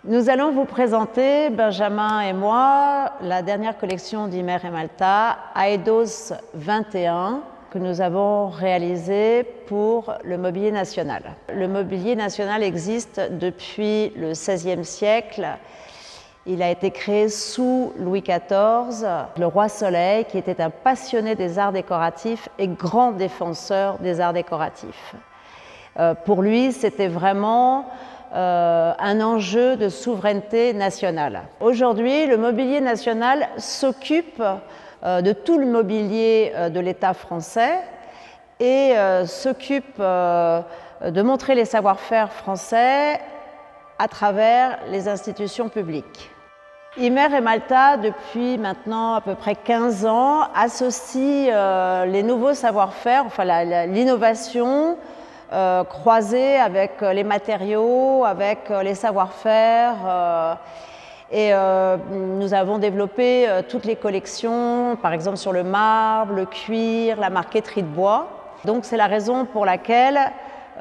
Nous allons vous présenter, Benjamin et moi, la dernière collection d'Imer et Malta, Aedos 21, que nous avons réalisée pour le Mobilier National. Le Mobilier National existe depuis le XVIe siècle. Il a été créé sous Louis XIV, le roi Soleil, qui était un passionné des arts décoratifs et grand défenseur des arts décoratifs. Pour lui, c'était vraiment un enjeu de souveraineté nationale. Aujourd'hui, le Mobilier National s'occupe de tout le mobilier de l'État français et s'occupe de montrer les savoir-faire français à travers les institutions publiques. Imer et Malta, depuis maintenant à peu près 15 ans, associent les nouveaux savoir-faire, enfin l'innovation, croisée avec les matériaux, avec les savoir-faire. Nous avons développé toutes les collections, par exemple sur le marbre, le cuir, la marqueterie de bois. Donc c'est la raison pour laquelle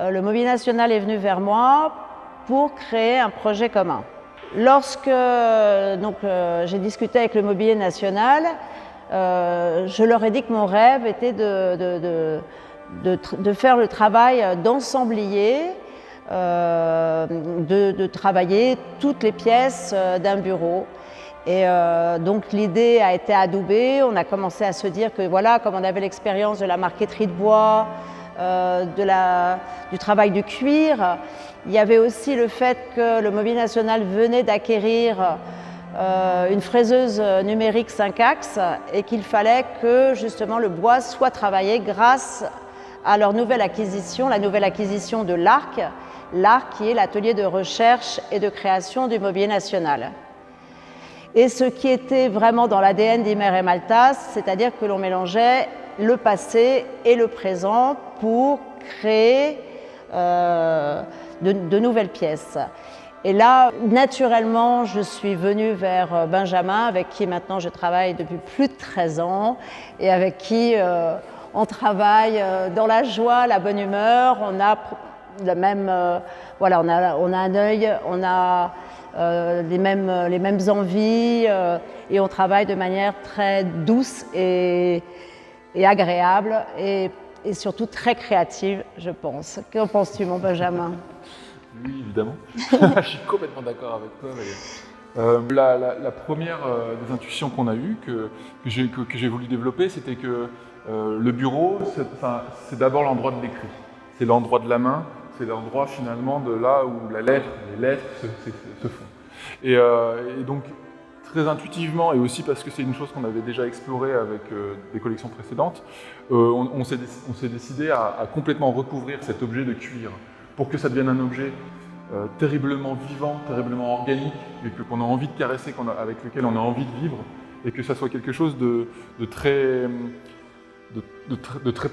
le Mobilier National est venu vers moi pour créer un projet commun. Lorsque j'ai discuté avec le Mobilier National, je leur ai dit que mon rêve était de faire le travail d'ensemblier, de travailler toutes les pièces d'un bureau. Et donc l'idée a été adoubée, on a commencé à se dire que voilà, comme on avait l'expérience de la marqueterie de bois, du travail du cuir, il y avait aussi le fait que le Mobilier National venait d'acquérir une fraiseuse numérique 5 axes et qu'il fallait que justement le bois soit travaillé grâce à leur nouvelle acquisition, la nouvelle acquisition de l'ARC, l'ARC qui est l'atelier de recherche et de création du Mobilier National. Et ce qui était vraiment dans l'ADN d'Imer et Malta, c'est-à-dire que l'on mélangeait le passé et le présent pour créer de nouvelles pièces. Et là, naturellement, je suis venue vers Benjamin, avec qui maintenant je travaille depuis plus de 13 ans et avec qui on travaille dans la joie, la bonne humeur. On a le même, voilà, on a un œil, on a les mêmes envies et on travaille de manière très douce et agréable et surtout très créative, je pense. Qu'en penses-tu, mon Benjamin? Oui, évidemment. Je suis complètement d'accord avec toi, Valérie. La première des intuitions qu'on a eues, que j'ai voulu développer, c'était que le bureau, c'est d'abord l'endroit de l'écrit. C'est l'endroit de la main, c'est l'endroit finalement de là où les lettres se font. Et donc, très intuitivement, et aussi parce que c'est une chose qu'on avait déjà explorée avec des collections précédentes, on s'est décidé à complètement recouvrir cet objet de cuir pour que ça devienne un objet terriblement vivant, terriblement organique, et qu'on a envie de caresser, avec lequel on a envie de vivre, et que ça soit quelque chose de très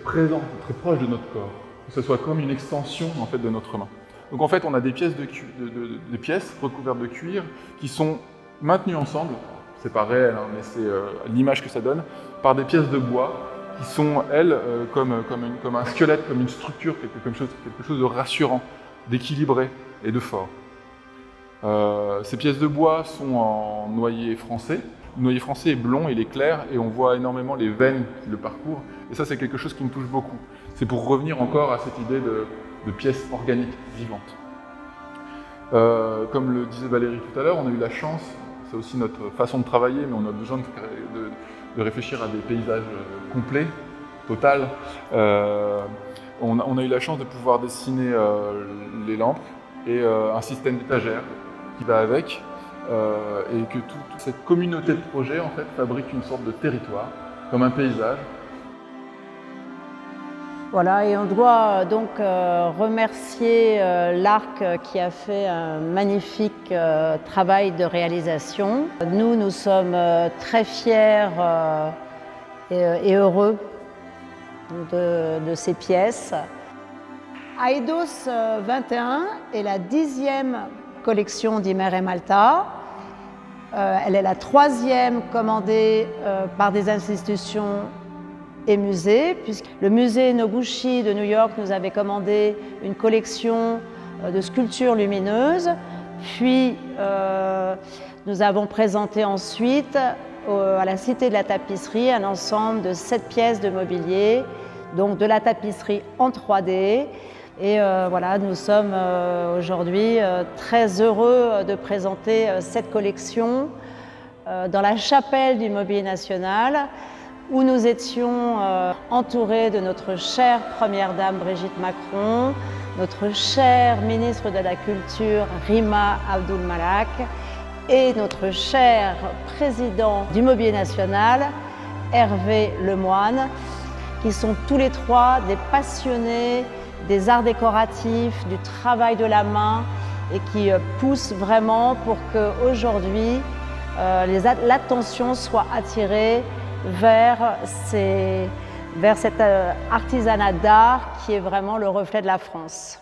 présent, de très proche de notre corps, que ce soit comme une extension en fait de notre main. Donc en fait, on a des pièces, des pièces recouvertes de cuir qui sont maintenues ensemble, c'est pas réel, hein, mais c'est l'image que ça donne, par des pièces de bois qui sont, elles, comme un squelette, comme une structure, quelque chose de rassurant, d'équilibré et de fort. Ces pièces de bois sont en noyer français. Le noyer français est blond, il est clair, et on voit énormément les veines qui le parcourent. Et ça, c'est quelque chose qui me touche beaucoup. C'est pour revenir encore à cette idée de pièces organiques, vivantes. Comme le disait Valérie tout à l'heure, on a eu la chance, c'est aussi notre façon de travailler, mais on a besoin de réfléchir à des paysages complets, total. On a eu la chance de pouvoir dessiner les lampes et un système d'étagères qui va avec, et que toute cette communauté de projets en fait fabrique une sorte de territoire, comme un paysage. Voilà, et on doit donc remercier l'ARC qui a fait un magnifique travail de réalisation. Nous sommes très fiers et heureux de ces pièces. Aedos 21 est la 10e collection d'Imer et Malta. Elle est la 3e commandée par des institutions et musées, puisque le musée Noguchi de New York nous avait commandé une collection de sculptures lumineuses, Puis nous avons présenté ensuite à la Cité de la Tapisserie un ensemble de 7 pièces de mobilier, donc de la tapisserie en 3D. Et voilà, nous sommes aujourd'hui très heureux de présenter cette collection dans la chapelle du Mobilier National, où nous étions entourés de notre chère Première Dame Brigitte Macron, notre cher ministre de la Culture Rima Abdul-Malak et notre cher président du Mobilier National, Hervé Lemoine, qui sont tous les trois des passionnés des arts décoratifs, du travail de la main et qui poussent vraiment pour qu'aujourd'hui l'attention soit attirée vers cet artisanat d'art qui est vraiment le reflet de la France.